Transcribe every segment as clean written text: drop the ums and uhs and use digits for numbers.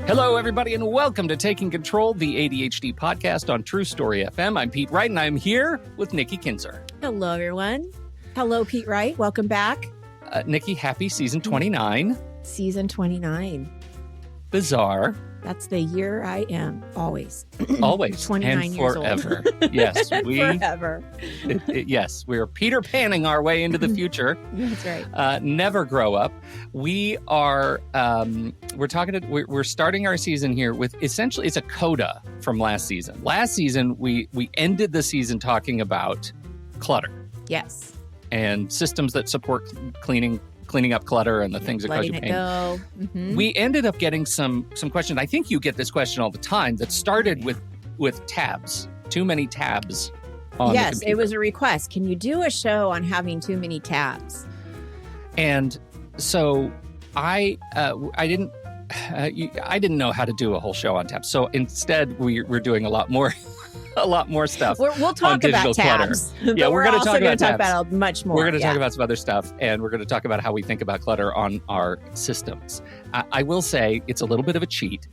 Hello, everybody, and welcome to Taking Control, the ADHD podcast on True Story FM. I'm Pete Wright, and I'm here with Nikki Kinzer. Hello, everyone. Hello, Pete Wright. Welcome back. Nikki, happy season 29. Season 29. Bizarre. That's the year I am, always. Always. 29 and years forever. old. Yes. Forever. Yes, we are Peter Panning our way into the future. That's right. Never grow up. We are, we're starting our season here with essentially, it's a coda from last season. Last season, we ended the season talking about clutter. Yes. And systems that support cleaning up clutter and the things that cause you pain. Go. Mm-hmm. We ended up getting some questions. I think you get this question all the time that started with tabs. Too many tabs on the Yes, computer. it was a request. Can you do a show on having too many tabs? And so I didn't know how to do a whole show on tabs. So instead, we're doing a lot more stuff. We'll talk about tabs. Yeah, we're going to talk about much more. We're going to talk about some other stuff, and we're going to talk about how we think about clutter on our systems. I will say it's a little bit of a cheat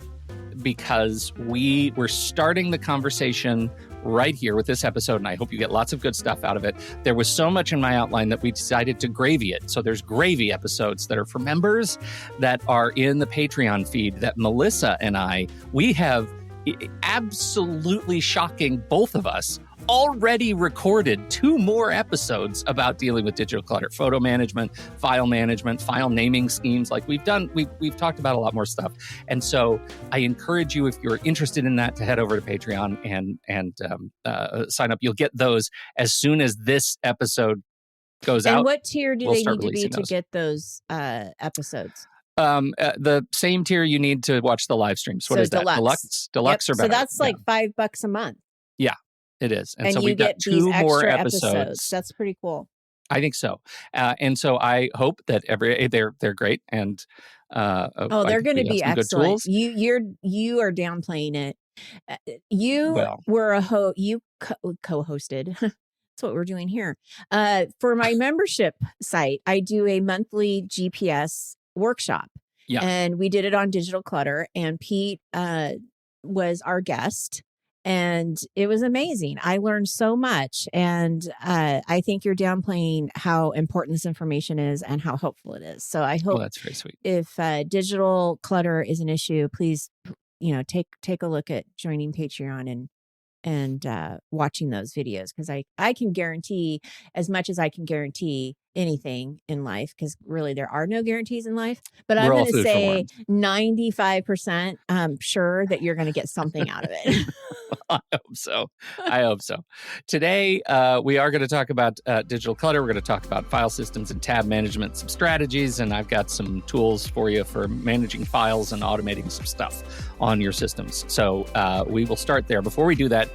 because we're starting the conversation right here with this episode, and I hope you get lots of good stuff out of it. There was so much in my outline that we decided to gravy it. So there's gravy episodes that are for members that are in the Patreon feed that Melissa and we have absolutely shocking, both of us, already recorded 2 more episodes about dealing with digital clutter, photo management, file naming schemes. Like we've talked about a lot more stuff. And so I encourage you, if you're interested in that, to head over to Patreon and sign up. You'll get those as soon as this episode goes out. And what tier do they need to be to get those episodes? The same tier you need to watch the live streams. What is that? Deluxe or better? So that's like $5 a month. Yeah, it is. And so you we've got get 2 more episodes. That's pretty cool. I think so. And so I hope that they're great. And they're going to be excellent. You are downplaying it. You co-hosted. That's what we're doing here. For my membership site, I do a monthly GPS workshop. Yeah. And we did it on Digital Clutter, and Pete was our guest, and it was amazing. I learned so much, and I think you're downplaying how important this information is and how helpful it is. So I hope that's very sweet. If digital clutter is an issue, please, take a look at joining Patreon and watching those videos, because I can guarantee as much as I can guarantee anything in life, because really there are no guarantees in life, but I'm going to say 95% sure that you're going to get something out of it. I hope so. Today, we are going to talk about digital clutter. We're going to talk about file systems and tab management, some strategies, and I've got some tools for you for managing files and automating some stuff on your systems. So we will start there. Before we do that,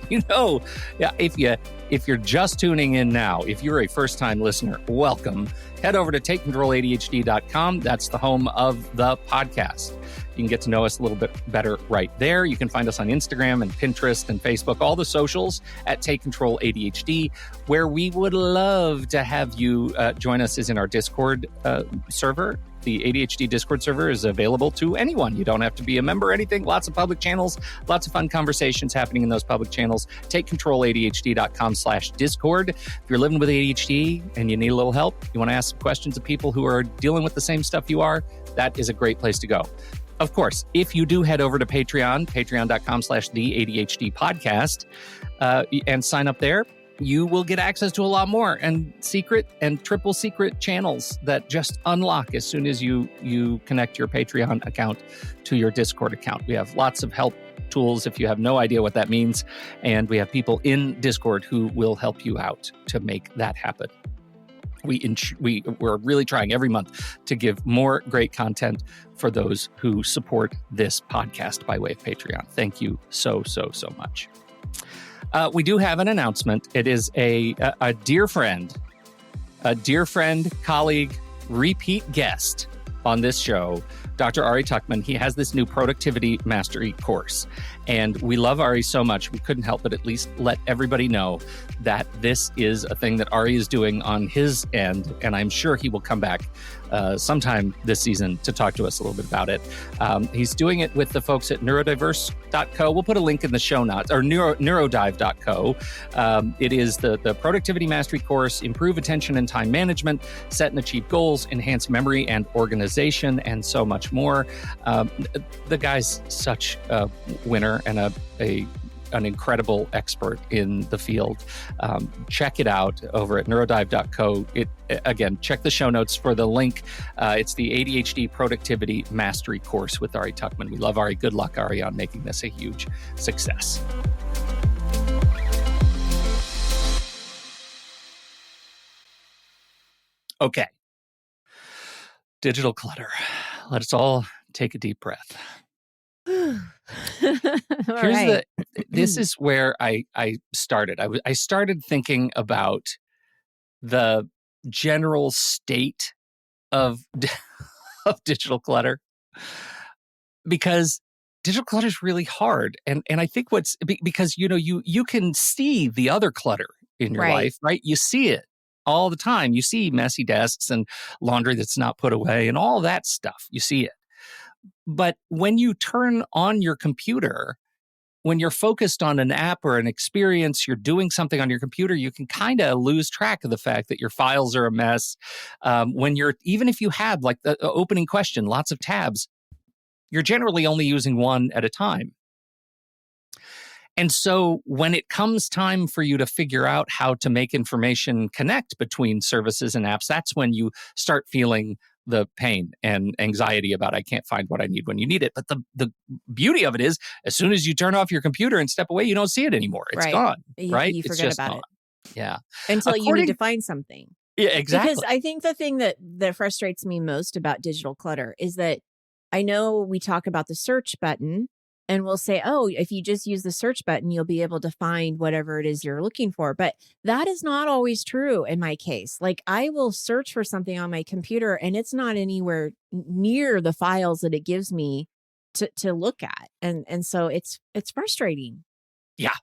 if you're just tuning in now, if you're a first-time listener, welcome. Head over to takecontroladhd.com. That's the home of the podcast. You can get to know us a little bit better right there. You can find us on Instagram and Pinterest and Facebook, all the socials at Take Control ADHD. Where we would love to have you join us is in our Discord server. The ADHD Discord server is available to anyone. You don't have to be a member or anything. Lots of public channels, lots of fun conversations happening in those public channels. TakeControlADHD.com/Discord. If you're living with ADHD and you need a little help, you want to ask some questions of people who are dealing with the same stuff you are, that is a great place to go. Of course, if you do head over to Patreon, patreon.com/the ADHD podcast, and sign up there, you will get access to a lot more and secret and triple secret channels that just unlock as soon as you connect your Patreon account to your Discord account. We have lots of help tools if you have no idea what that means. And we have people in Discord who will help you out to make that happen. We're really trying every month to give more great content for those who support this podcast by way of Patreon. Thank you so much. We do have an announcement. It is a dear friend, colleague, repeat guest on this show, Dr. Ari Tuckman. He has this new productivity mastery course. And we love Ari so much, we couldn't help but at least let everybody know that this is a thing that Ari is doing on his end. And I'm sure he will come back sometime this season to talk to us a little bit about it. He's doing it with the folks at neurodiverse.co. We'll put a link in the show notes, or neurodive.co. It is the productivity mastery course, improve attention and time management, set and achieve goals, enhance memory and organization, and so much more. The guy's such a winner and an incredible expert in the field. Check it out over at neurodive.co. Again, check the show notes for the link. It's the ADHD Productivity Mastery course with Ari Tuckman. We love Ari. Good luck, Ari, on making this a huge success. Okay. Digital clutter. Let us all take a deep breath. This is where I started. I started thinking about the general state of digital clutter, because digital clutter is really hard. And I think because, you can see the other clutter in your life, right? You see it all the time. You see messy desks and laundry that's not put away and all that stuff. You see it. But when you turn on your computer, when you're focused on an app or an experience, you're doing something on your computer, you can kind of lose track of the fact that your files are a mess. Even if you have like the opening question, lots of tabs, you're generally only using one at a time. And so when it comes time for you to figure out how to make information connect between services and apps, that's when you start feeling the pain and anxiety about I can't find what I need when you need it. But the beauty of it is, as soon as you turn off your computer and step away, you don't see it anymore. It's gone, right? You forget about it. Yeah. Until you need to find something. Yeah, exactly. Because I think the thing that frustrates me most about digital clutter is that I know we talk about the search button, and we'll say, oh, if you just use the search button, you'll be able to find whatever it is you're looking for. But that is not always true in my case. Like, I will search for something on my computer and it's not anywhere near the files that it gives me to look at. And so it's frustrating. Yeah.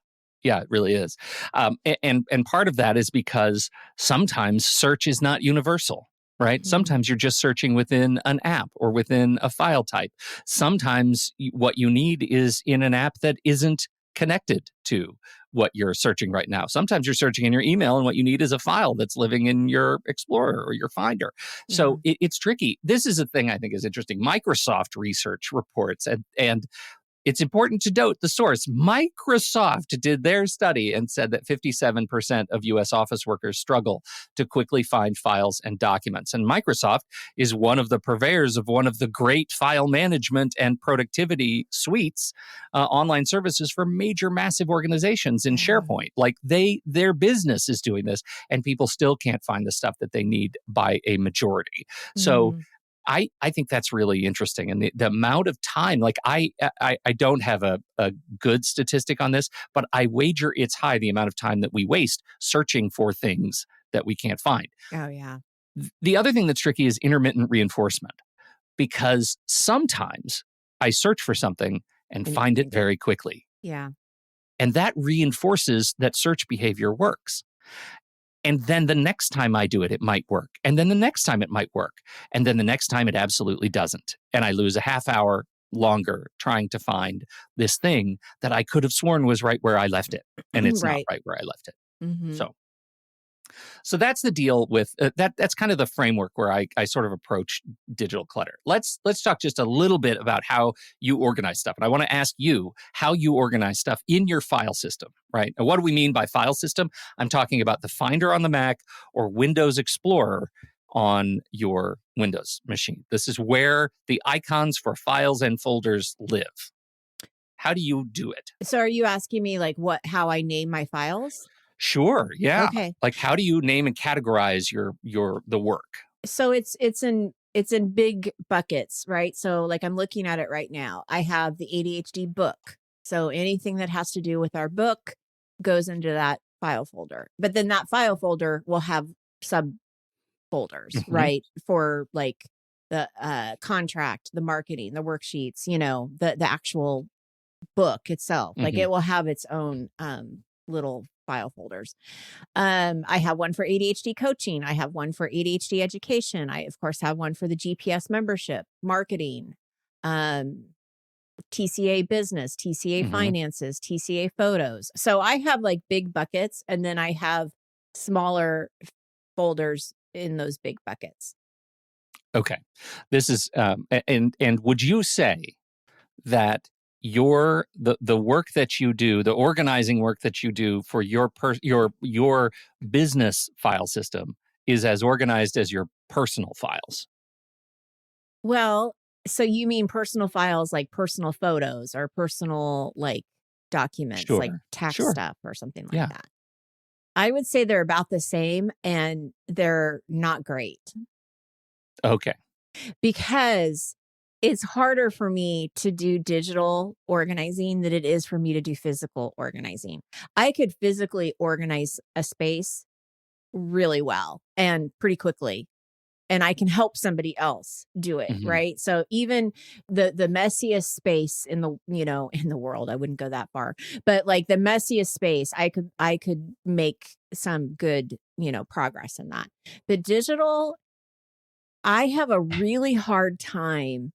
Yeah, it really is. And part of that is because sometimes search is not universal. Right? Mm-hmm. Sometimes you're just searching within an app or within a file type. Sometimes what you need is in an app that isn't connected to what you're searching right now. Sometimes you're searching in your email and what you need is a file that's living in your Explorer or your Finder. Mm-hmm. So it's tricky. This is a thing I think is interesting. Microsoft research reports, and it's important to note the source. Microsoft did their study and said that 57% of U.S. office workers struggle to quickly find files and documents. And Microsoft is one of the purveyors of one of the great file management and productivity suites, online services for major, massive organizations in SharePoint. Like their business is doing this, and people still can't find the stuff that they need by a majority. So I think that's really interesting. And the amount of time, like I don't have a good statistic on this, but I wager it's high, the amount of time that we waste searching for things that we can't find. Oh, yeah. The other thing that's tricky is intermittent reinforcement, because sometimes I search for something and find it very quickly. Yeah. And that reinforces that search behavior works. And then the next time I do it, it might work. And then the next time it might work. And then the next time it absolutely doesn't. And I lose a half hour longer trying to find this thing that I could have sworn was right where I left it. And it's not right where I left it. Mm-hmm. So that's the deal with that's kind of the framework where I sort of approach digital clutter. Let's talk just a little bit about how you organize stuff. And I want to ask you how you organize stuff in your file system, right? And what do we mean by file system? I'm talking about the Finder on the Mac or Windows Explorer on your Windows machine. This is where the icons for files and folders live. How do you do it? So are you asking me like how I name my files? Sure. Yeah. Okay. Like, how do you name and categorize the work? So it's in big buckets, right? So like I'm looking at it right now. I have the ADHD book. So anything that has to do with our book goes into that file folder. But then that file folder will have subfolders, right? For like contract, the marketing, the worksheets, the actual book itself. Like Mhm. it will have its own little file folders. I have one for ADHD coaching. I have one for ADHD education. I, of course, have one for the GPS membership, marketing, um, TCA business, TCA Mhm. finances, TCA photos. So I have like big buckets, and then I have smaller folders in those big buckets. Okay. This is and would you say that the work that you do, the organizing work that you do for your business file system is as organized as your personal files? Well, so you mean personal files like personal photos or personal like documents like Sure. tax Sure. stuff or something like Yeah. that? I would say they're about the same, and they're not great Okay. because it's harder for me to do digital organizing than it is for me to do physical organizing. I could physically organize a space really well and pretty quickly, and I can help somebody else do it, Mhm. right? So even the messiest space in the, in the world, I wouldn't go that far, but like the messiest space, I could make some good, progress in that. But digital, I have a really hard time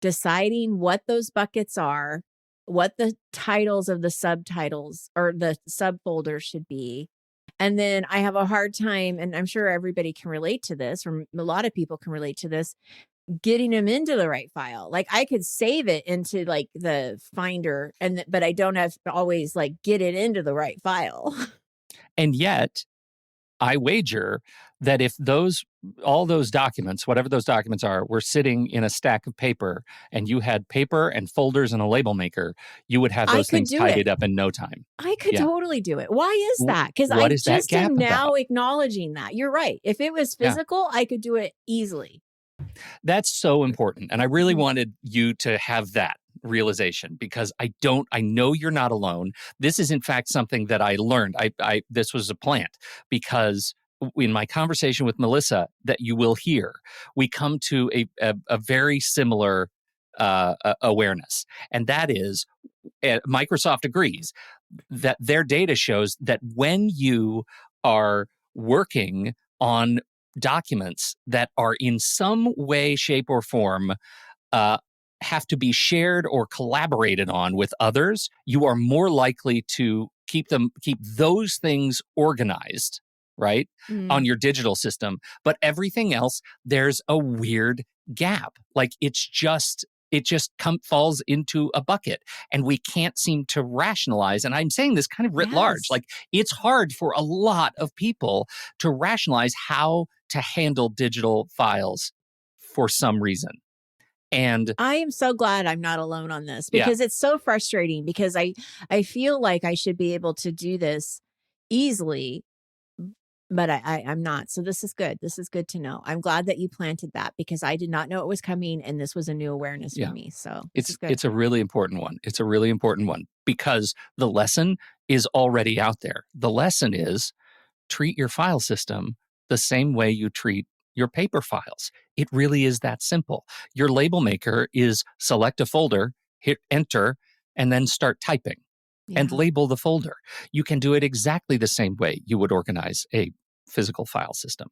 deciding what those buckets are, what the titles of the subtitles or the subfolders should be. And then I have a hard time, and I'm sure everybody can relate to this, or a lot of people can relate to this, getting them into the right file. Like I could save it into like the Finder, but I don't have to always like get it into the right file. And yet, I wager that if all those documents, whatever those documents are, were sitting in a stack of paper and you had paper and folders and a label maker, you would have I those could things do it. tidied up in no time. I could Yeah. totally do it. Why is that? Because What I is that just gap am about? now acknowledging that. You're right. If it was Yeah. physical, I could do it easily. That's so important. And I really Mhm. wanted you to have that realization because I know you're not alone. This is in fact something that I learned. This was a plant because in my conversation with Melissa that you will hear, we come to a very similar awareness. And that is Microsoft agrees that their data shows that when you are working on documents that are in some way, shape, or form uh, have to be shared or collaborated on with others, you are more likely to keep those things organized, right, on Mm, your digital system. But everything else, there's a weird gap. Like it just falls into a bucket and we can't seem to rationalize. And I'm saying this kind of writ large. yes. Like it's hard for a lot of people to rationalize how to handle digital files for some reason. And I am so glad I'm not alone on this yeah, because it's so frustrating because I feel like I should be able to do this easily, but I'm not. So this is good. This is good to know. I'm glad that you planted that because I did not know it was coming, and this was a new awareness for yeah, me. So this is it's good. it's a really important one. It's a really important one because the lesson is already out there. The lesson is treat your file system the same way you treat your paper files. It really is that simple. Your label maker is select a folder, hit enter, and then start typing and Yeah. label the folder. You can do it exactly the same way you would organize a physical file system.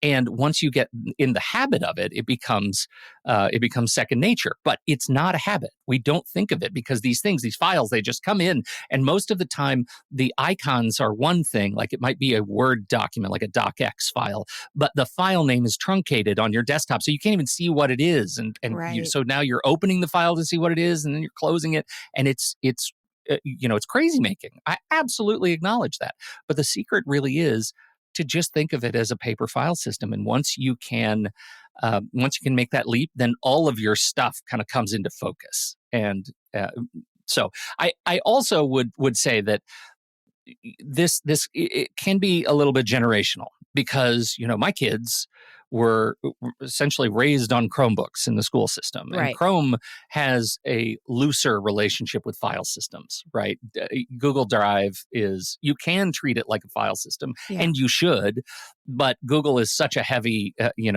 And once you get in the habit of it, it becomes second nature. But it's not a habit. We don't think of it because these files, they just come in, and most of the time, the icons are one thing. Like it might be a Word document, like a docx file, but the file name is truncated on your desktop, so you can't even see what it is. Right. So now you're opening the file to see what it is, and then you're closing it, and it's crazy making. I absolutely acknowledge that. But the secret really is to just think of it as a paper file system. And once you can make that leap, then all of your stuff kind of comes into focus. And so I also would say that it can be a little bit generational because my kids were essentially raised on Chromebooks in the school system. And Right. Chrome has a looser relationship with file systems, right? Google Drive you can treat it like a file system, Yeah. and you should, but Google is such a heavy,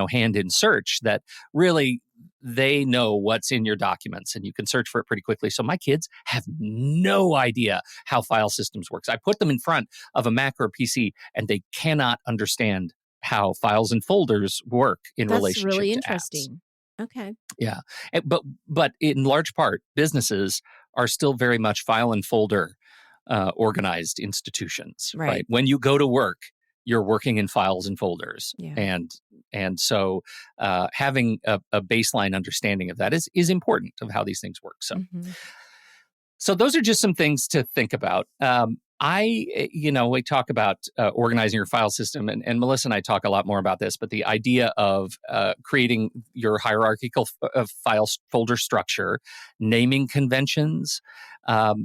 hand in search that really they know what's in your documents and you can search for it pretty quickly. So my kids have no idea how file systems works. I put them in front of a Mac or a PC and they cannot understand how files and folders work in That's relationship really to interesting. apps. Okay. Yeah. But in large part, businesses are still very much file and folder organized institutions, right? When you go to work, you're working in files and folders. Yeah. And so having a baseline understanding of that is important of how these things work. So those are just some things to think about. We talk about organizing your file system, and Melissa and I talk a lot more about this, but the idea of creating your hierarchical file folder structure, naming conventions, I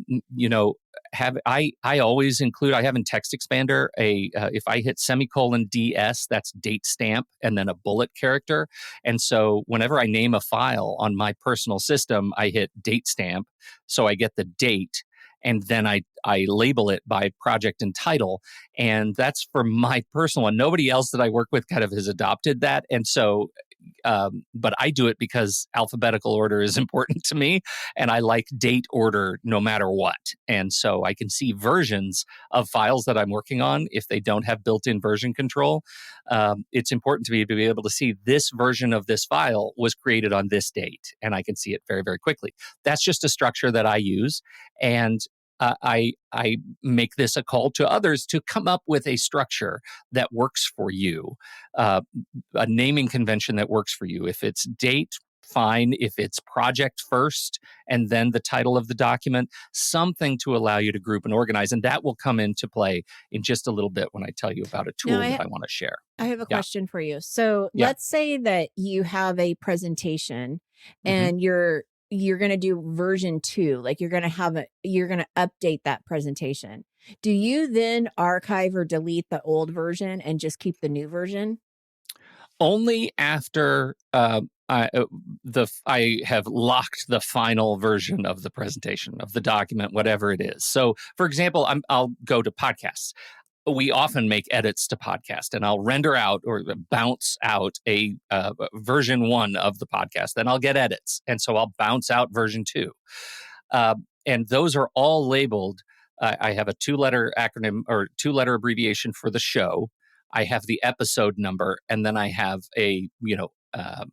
always include, I have in Text Expander, if I hit semicolon DS, that's date stamp, and then a bullet character. And so whenever I name a file on my personal system, I hit date stamp, so I get the date. And then I label it by project and title. And that's for my personal one. Nobody else that I work with kind of has adopted that. And so, but I do it because alphabetical order is important to me. And I like date order no matter what. And so I can see versions of files that I'm working on if they don't have built-in version control. It's important to me to be able to see this version of this file was created on this date. And I can see it very, very quickly. That's just a structure that I use. And I make this a call to others to come up with a structure that works for you, a naming convention that works for you. If it's date, fine. If it's project first and then the title of the document, something to allow you to group and organize. And that will come into play in just a little bit when I tell you about a tool that I want to share. I have a question for you. So let's say that you have a presentation and you're going to do version 2, like you're going to update that presentation. Do you then archive or delete the old version and just keep the new version? Only after I have locked the final version of the presentation, of the document, whatever it is. So, for example, I'll go to podcasts. We often make edits to podcast, and I'll render out or bounce out a version 1 of the podcast. Then I'll get edits, and so I'll bounce out version 2. And those are all labeled. I have a 2-letter acronym or 2-letter abbreviation for the show. I have the episode number, and then I have a V1,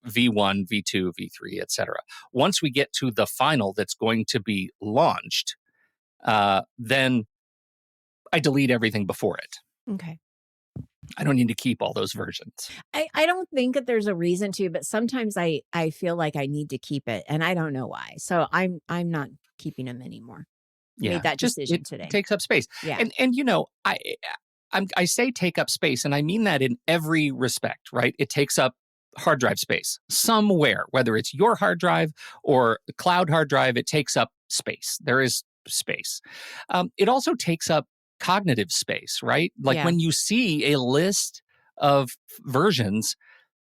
V2, V3, etc. Once we get to the final that's going to be launched, then I delete everything before it. Okay. I don't need to keep all those versions. I don't think that there's a reason to, but sometimes I feel like I need to keep it, and I don't know why. So I'm not keeping them anymore. Made that decision today. It takes up space. Yeah. And I say take up space, and I mean that in every respect, right? It takes up hard drive space somewhere, whether it's your hard drive or the cloud hard drive, it takes up space. There is space. It also takes up cognitive space, right? Like when you see a list of versions,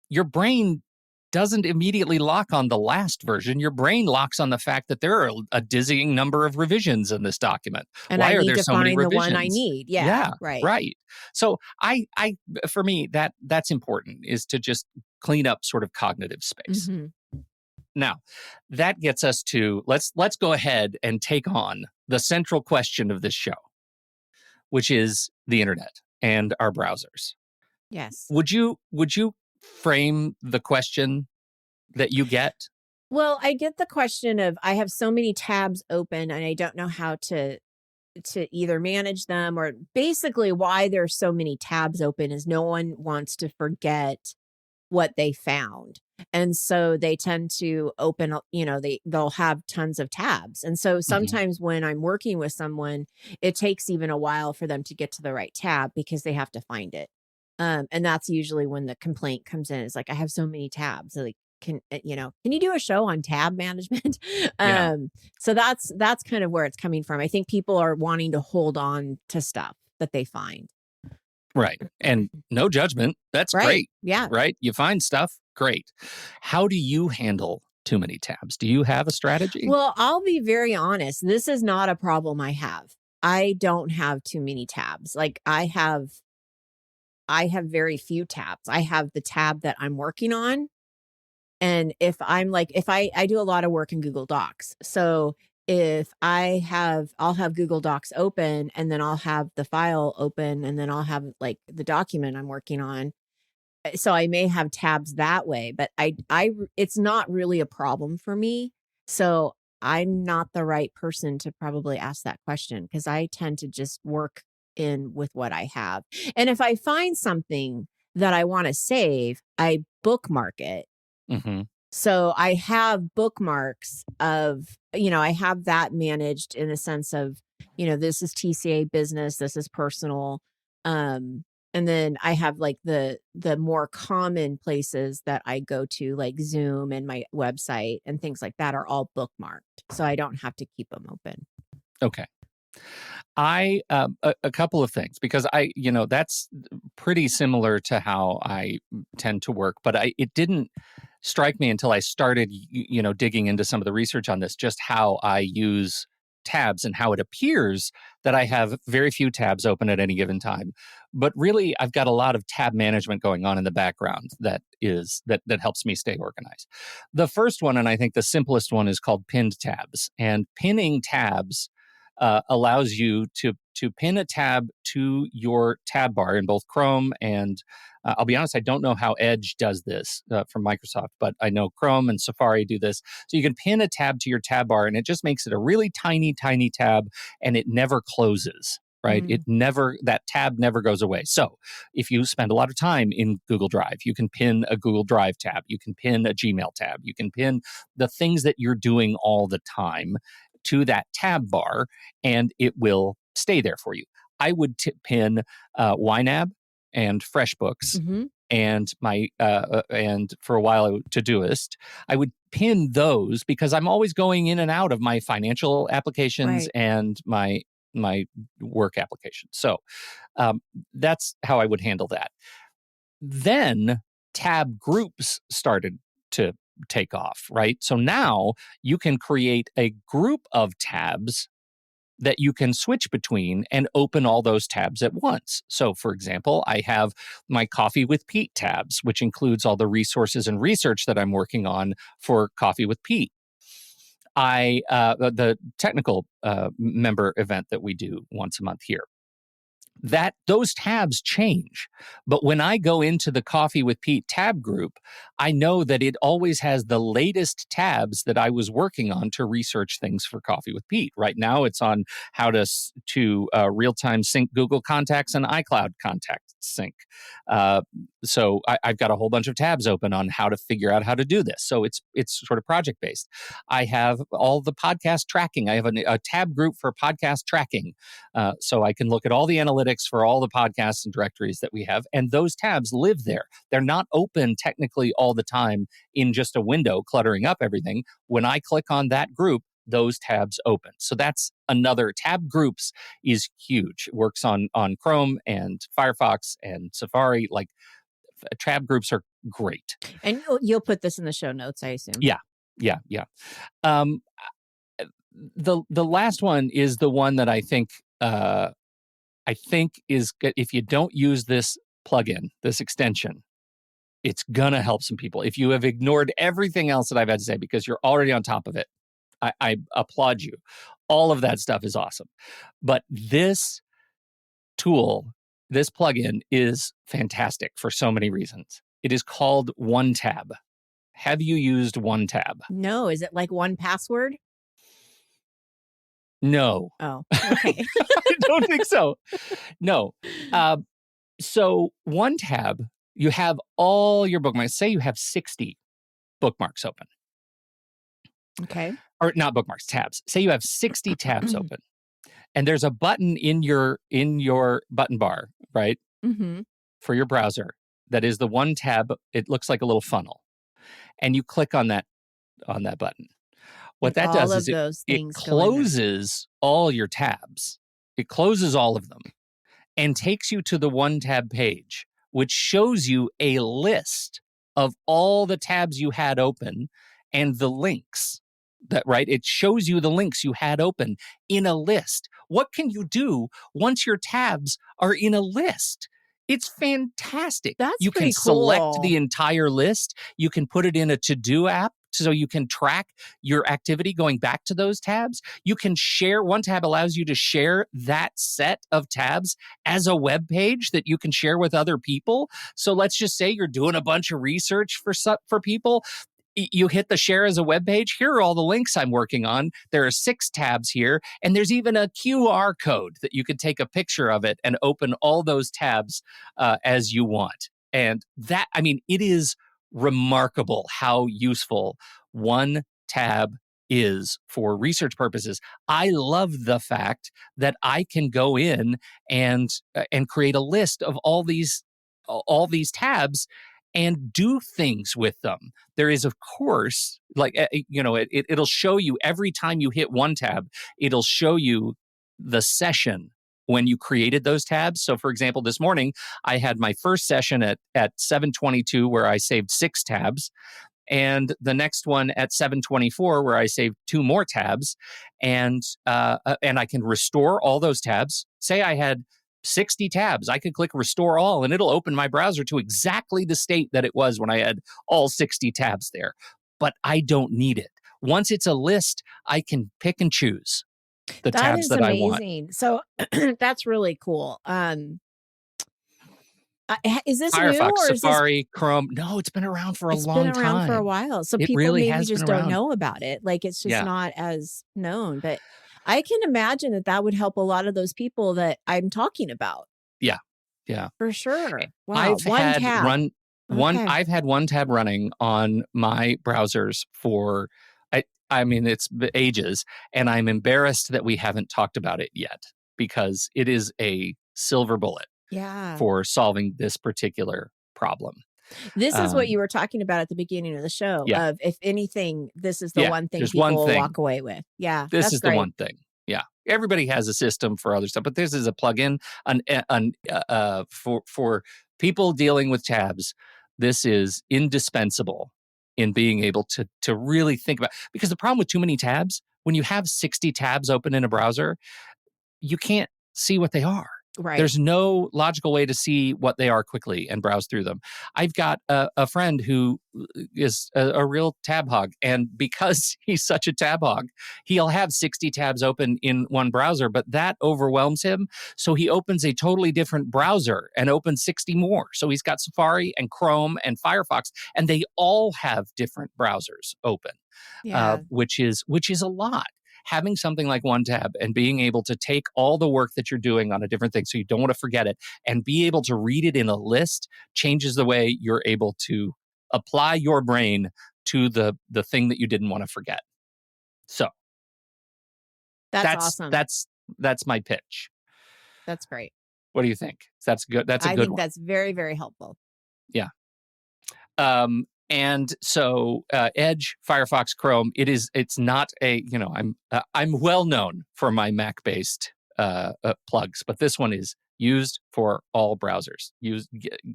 your brain doesn't immediately lock on the last version. Your brain locks on the fact that there are a dizzying number of revisions in this document. And why I are need there to so many find revisions? the one I need. Yeah. Right. So for me, that's important, is to just clean up sort of cognitive space. Now, that gets us to let's go ahead and take on the central question of this show, which is the internet and our browsers. Yes. Would you frame the question that you get? Well, I get the question of, I have so many tabs open and I don't know how to either manage them, or basically why there's so many tabs open is no one wants to forget what they found. And so they tend to open, they'll have tons of tabs. And so sometimes when I'm working with someone, it takes even a while for them to get to the right tab because they have to find it. And that's usually when the complaint comes in. It's like, I have so many tabs. Like, can you do a show on tab management? So that's kind of where it's coming from. I think people are wanting to hold on to stuff that they find. Right. And no judgment. That's Right. great. Yeah. Right. You find stuff. Great. How do you handle too many tabs? Do you have a strategy? Well, I'll be very honest. This is not a problem I have. I don't have too many tabs. Like I have very few tabs. I have the tab that I'm working on. And if I do a lot of work in Google Docs. So if I'll have Google Docs open, and then I'll have the file open, and then I'll have like the document I'm working on. So I may have tabs that way, but it's not really a problem for me. So I'm not the right person to probably ask that question, because I tend to just work in with what I have. And if I find something that I want to save, I bookmark it. Mm-hmm. So I have bookmarks of, I have that managed in a sense of, this is TCA business, this is personal. And then I have like the more common places that I go to, like Zoom and my website and things like that, are all bookmarked. So I don't have to keep them open. Okay. A couple of things, because that's pretty similar to how I tend to work, but it didn't strike me until I started, digging into some of the research on this, just how I use tabs and how it appears that I have very few tabs open at any given time. But really, I've got a lot of tab management going on in the background that helps me stay organized. The first one, and I think the simplest one, is called pinned tabs. And pinning tabs allows you to pin a tab to your tab bar in both Chrome and I'll be honest, I don't know how Edge does this from Microsoft, but I know Chrome and Safari do this. So you can pin a tab to your tab bar, and it just makes it a really tiny, tiny tab, and it never closes. Right? That tab never goes away. So if you spend a lot of time in Google Drive, you can pin a Google Drive tab, you can pin a Gmail tab, you can pin the things that you're doing all the time to that tab bar, and it will stay there for you. I would pin YNAB and FreshBooks, and my and for a while Todoist. I would pin those because I'm always going in and out of my financial applications and my work applications. So that's how I would handle that. Then tab groups started to take off, right? So now you can create a group of tabs that you can switch between and open all those tabs at once. So, for example, I have my Coffee with Pete tabs, which includes all the resources and research that I'm working on for Coffee with Pete. The technical member event that we do once a month here. Those tabs change. But when I go into the Coffee with Pete tab group, I know that it always has the latest tabs that I was working on to research things for Coffee with Pete. Right now, it's on how to real-time sync Google Contacts and iCloud Contact Sync. So I've got a whole bunch of tabs open on how to figure out how to do this. So it's sort of project-based. I have all the podcast tracking. I have a tab group for podcast tracking. So I can look at all the analytics for all the podcasts and directories that we have, and those tabs live there. They're not open technically all the time in just a window cluttering up everything. When I click on that group, those tabs open. So that's another. Tab groups is huge. It works on Chrome and Firefox and Safari. Like, tab groups are great. And you'll put this in the show notes, I assume. Yeah. The last one is the one that I think is good. If you don't use this plugin, this extension, it's gonna help some people. If you have ignored everything else that I've had to say because you're already on top of it, I applaud you. All of that stuff is awesome. But this tool, this plugin, is fantastic for so many reasons. It is called OneTab. Have you used OneTab? No. Is it like 1Password? No. Oh, okay. I don't think so. No. So OneTab, you have all your bookmarks. Say you have 60 bookmarks open. Okay. Or not bookmarks, tabs. Say you have 60 tabs open. And there's a button in your button bar, right? For your browser that is the OneTab. It looks like a little funnel. And you click on that button. What that does is it closes all your tabs. It closes all of them. and takes you to the OneTab page, which shows you a list of all the tabs you had open and the links. It shows you the links you had open in a list. What can you do once your tabs are in a list? It's fantastic. That's You pretty can select cool. the entire list. You can put it in a to-do app so you can track your activity going back to those tabs. You can share. OneTab allows you to share that set of tabs as a web page that you can share with other people. So let's just say you're doing a bunch of research for people. You hit the share as a web page. Here are all the links I'm working on. There are 6 tabs here, and there's even a QR code that you can take a picture of it and open all those tabs as you want. And it is remarkable how useful OneTab is for research purposes. I love the fact that I can go in and create a list of all these tabs and do things with them. There is, of course, it'll show you every time you hit one tab, it'll show you the session when you created those tabs. So, for example, this morning, I had my first session at 7:22 where I saved 6 tabs, and the next one at 7:24 where I saved 2 more tabs, and I can restore all those tabs. Say I had 60 tabs, I could click restore all and it'll open my browser to exactly the state that it was when I had all 60 tabs there. But I don't need it. Once it's a list, I can pick and choose the tabs that I want. That is amazing. So that's really cool. Is this Firefox, new or Safari, Chrome? No, it's been around for a long time. It's been around for a while. So people really maybe just don't know about it. Like it's just not as known. But I can imagine that would help a lot of those people that I'm talking about. Yeah. Yeah. For sure. Wow. I've had OneTab running on my browsers for it's ages, and I'm embarrassed that we haven't talked about it yet because it is a silver bullet for solving this particular problem. This is what you were talking about at the beginning of the show. Of if anything, this is the one thing people will walk away with. Yeah, this is great. The one thing. Yeah, everybody has a system for other stuff, but this is a plugin for people dealing with tabs. This is indispensable in being able to really think about, because the problem with too many tabs, when you have 60 tabs open in a browser, you can't see what they are. Right. There's no logical way to see what they are quickly and browse through them. I've got a friend who is a real tab hog, and because he's such a tab hog, he'll have 60 tabs open in one browser, but that overwhelms him. So he opens a totally different browser and opens 60 more. So he's got Safari and Chrome and Firefox, and they all have different browsers open, which is a lot. Having something like OneTab and being able to take all the work that you're doing on a different thing so you don't want to forget it and be able to read it in a list changes the way you're able to apply your brain to the thing that you didn't want to forget. So that's awesome. That's my pitch. That's great. What do you think? That's good. That's a good one. I think that's very, very helpful. Yeah. And so Edge, Firefox, Chrome, it's not I'm well known for my Mac-based plugs, but this one is used for all browsers.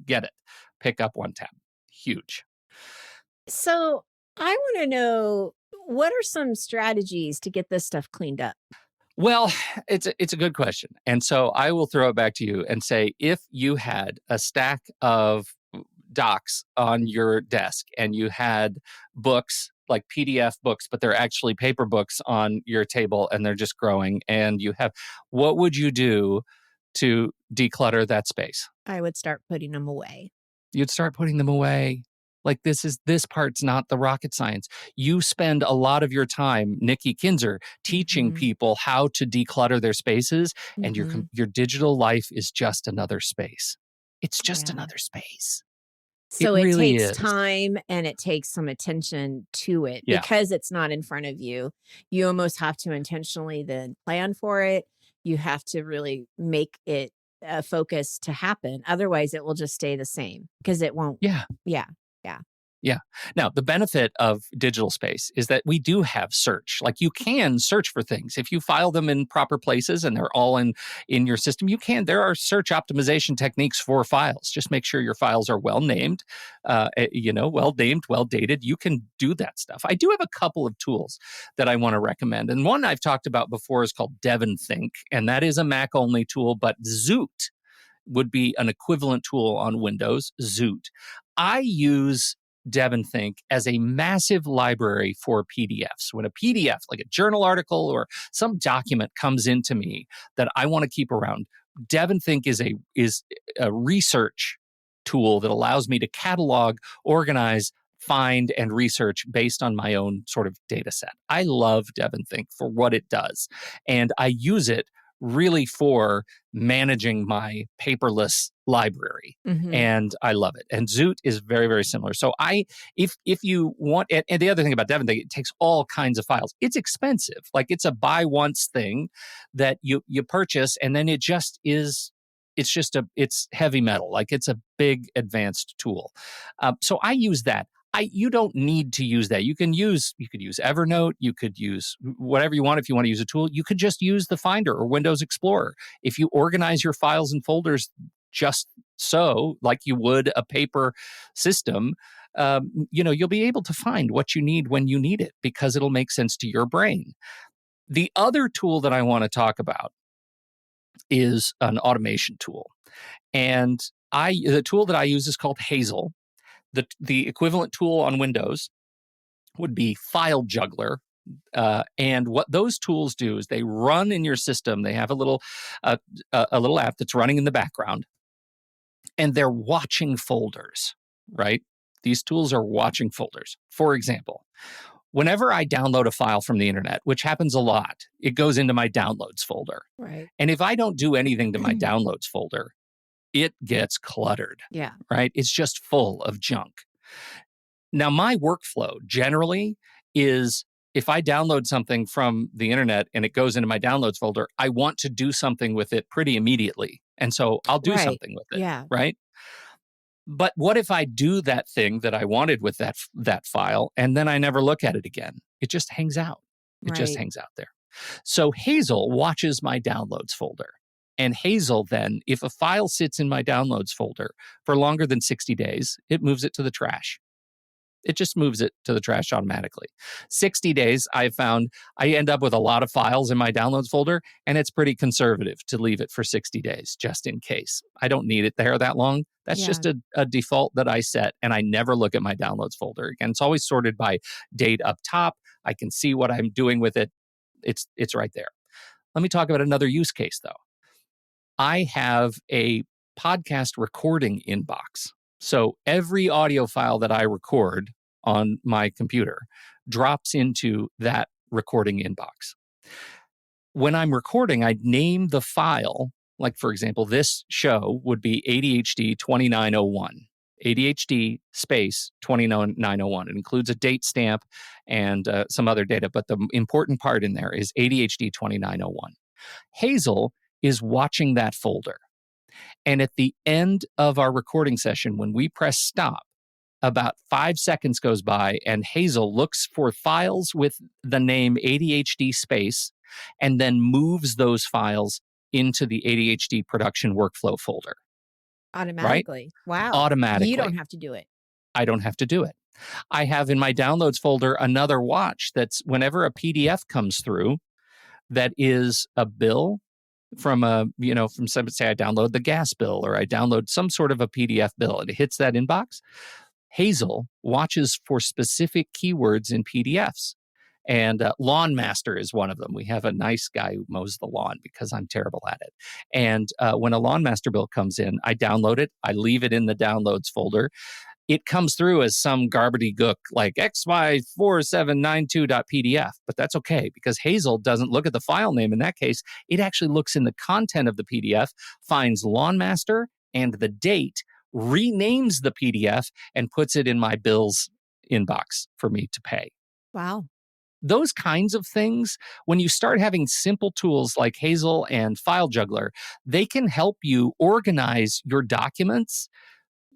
Get it. Pick up OneTab. Huge. So I want to know, what are some strategies to get this stuff cleaned up? Well, it's a good question. And so I will throw it back to you and say, if you had a stack of docs on your desk and you had books like PDF books, but they're actually paper books on your table and they're just growing, and what would you do to declutter that space? I would start putting them away. You'd start putting them away. Like this part's not the rocket science. You spend a lot of your time, Nikki Kinzer, teaching people how to declutter their spaces, and your digital life is just another space. It's just another space. So it really takes time and it takes some attention to it because it's not in front of you. You almost have to intentionally then plan for it. You have to really make it a focus to happen. Otherwise, it will just stay the same because it won't. Yeah. Yeah. Yeah. Now, the benefit of digital space is that we do have search. Like you can search for things. If you file them in proper places and they're all in your system, there are search optimization techniques for files. Just make sure your files are well named, well named, well dated. You can do that stuff. I do have a couple of tools that I want to recommend. And one I've talked about before is called DevonTHINK, and that is a Mac only tool, but Zoot would be an equivalent tool on Windows, Zoot. I use DevonTHINK as a massive library for PDFs. When a PDF, like a journal article or some document comes into me that I want to keep around, DevonTHINK is a research tool that allows me to catalog, organize, find, and research based on my own sort of data set. I love DevonTHINK for what it does, and I use it really for managing my paperless library. And I love it. And Zoot is very, very similar. So if you want, and the other thing about DevonTHINK, it takes all kinds of files. It's expensive. Like it's a buy once thing that you purchase, and then it's heavy metal. Like it's a big advanced tool. So I use that. You don't need to use that. You could use Evernote. You could use whatever you want. If you want to use a tool, you could just use the Finder or Windows Explorer. If you organize your files and folders just so, like you would a paper system, you'll be able to find what you need when you need it because it'll make sense to your brain. The other tool that I want to talk about is an automation tool. And the tool that I use is called Hazel. The equivalent tool on Windows would be File Juggler. And what those tools do is they run in your system. They have a little app that's running in the background, and they're watching folders, right? These tools are watching folders. For example, whenever I download a file from the internet, which happens a lot, it goes into my downloads folder. Right. And if I don't do anything to my downloads folder, it gets cluttered. Yeah. Right? It's just full of junk. Now, my workflow generally is if I download something from the internet and it goes into my downloads folder, I want to do something with it pretty immediately. And so I'll do something with it. Yeah. Right? But what if I do that thing that I wanted with that file and then I never look at it again? It just hangs out. It just hangs out there. So Hazel watches my downloads folder. And Hazel then, if a file sits in my downloads folder for longer than 60 days, it moves it to the trash. It just moves it to the trash automatically. 60 days, I've found I end up with a lot of files in my downloads folder, and it's pretty conservative to leave it for 60 days, just in case. I don't need it there that long. That's just a default that I set, and I never look at my downloads folder again. It's always sorted by date up top. I can see what I'm doing with it. It's right there. Let me talk about another use case, though. I have a podcast recording inbox. So every audio file that I record on my computer drops into that recording inbox. When I'm recording, I name the file. Like, for example, this show would be ADHD 2901. ADHD space 2901. It includes a date stamp and some other data, but the important part in there is ADHD 2901. Hazel is watching that folder. And at the end of our recording session, when we press stop, about 5 seconds goes by and Hazel looks for files with the name ADHD space and then moves those files into the ADHD production workflow folder. Automatically. Right? Wow. Automatically. You don't have to do it. I don't have to do it. I have in my downloads folder another watch that's whenever a PDF comes through that is a bill from some, say I download the gas bill or I download some sort of a PDF bill and it hits that inbox, Hazel watches for specific keywords in PDFs. And Lawn Master is one of them. We have a nice guy who mows the lawn because I'm terrible at it. And when a Lawn Master bill comes in, I download it. I leave it in the downloads folder. It comes through as some garbity-gook like xy4792.pdf, but that's okay because Hazel doesn't look at the file name in that case. It actually looks in the content of the PDF, finds Lawn Master and the date, renames the PDF, and puts it in my bills inbox for me to pay. Wow. Those kinds of things, when you start having simple tools like Hazel and File Juggler, they can help you organize your documents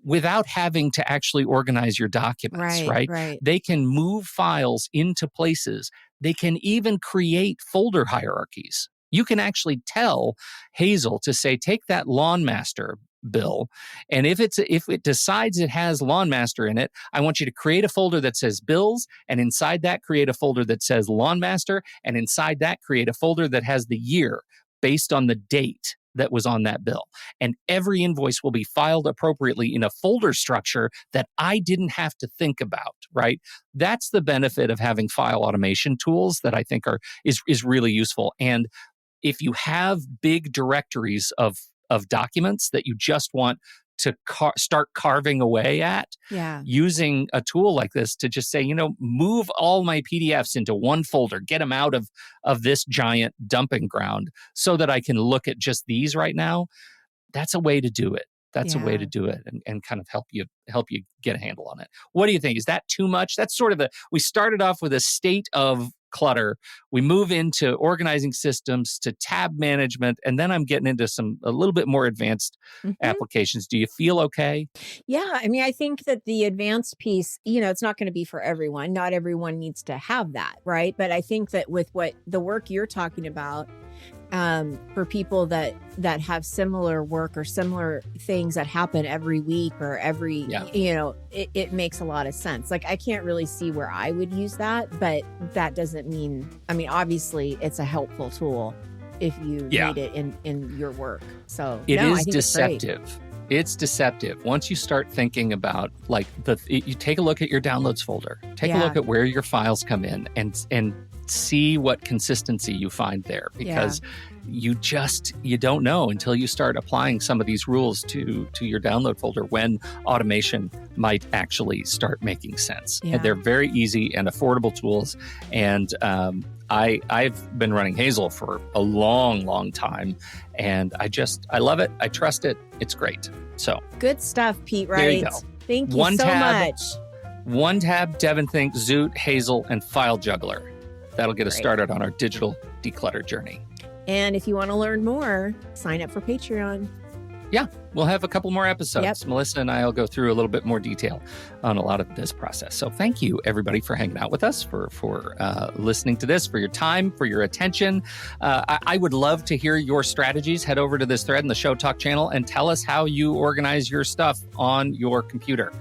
without having to actually organize your documents, right? Right. They can move files into places. They can even create folder hierarchies. You can actually tell Hazel to say, take that Lawn Master bill, and if it decides it has Lawn Master in it, I want you to create a folder that says bills, and inside that create a folder that says Lawn Master, and inside that create a folder that has the year based on the date that was on that bill. And every invoice will be filed appropriately in a folder structure that I didn't have to think about, right? That's the benefit of having file automation tools that I think is really useful. And if you have big directories of documents that you just want to start carving away at, using a tool like this to just say, move all my PDFs into one folder, get them out of this giant dumping ground so that I can look at just these right now. That's a way to do it. That's a way to do it and kind of help you get a handle on it. What do you think? Is that too much? That's sort of we started off with a state of clutter. We move into organizing systems to tab management, and then I'm getting into a little bit more advanced applications. Do you feel okay? Yeah. I mean, I think that the advanced piece, it's not going to be for everyone. Not everyone needs to have that, right? But I think that with what the work you're talking about, for people that have similar work or similar things that happen every week or every, it makes a lot of sense. Like, I can't really see where I would use that, but that doesn't mean, obviously it's a helpful tool if you need it in your work. So it is deceptive. It's deceptive. Once you start thinking about you take a look at your downloads folder, take a look at where your files come in and see what consistency you find there, because you don't know until you start applying some of these rules to your download folder when automation might actually start making sense. And they're very easy and affordable tools. And I've been running Hazel for a long, long time, and I love it. I trust it. It's great. So good stuff, Pete. Right? There you go. Thank you so much. OneTab, DevonTHINK Zoot, Hazel, and File Juggler. That'll get us started on our digital declutter journey. And if you want to learn more, sign up for Patreon. Yeah, we'll have a couple more episodes. Yep. Melissa and I will go through a little bit more detail on a lot of this process. So thank you, everybody, for hanging out with us, for listening to this, for your time, for your attention. I would love to hear your strategies. Head over to this thread in the Show Talk channel and tell us how you organize your stuff on your computer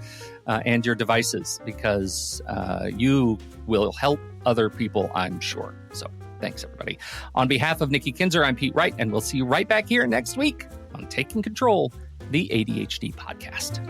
and your devices, because you will help other people, I'm sure. So thanks, everybody. On behalf of Nikki Kinzer, I'm Pete Wright, and we'll see you right back here next week on Taking Control, the ADHD Podcast.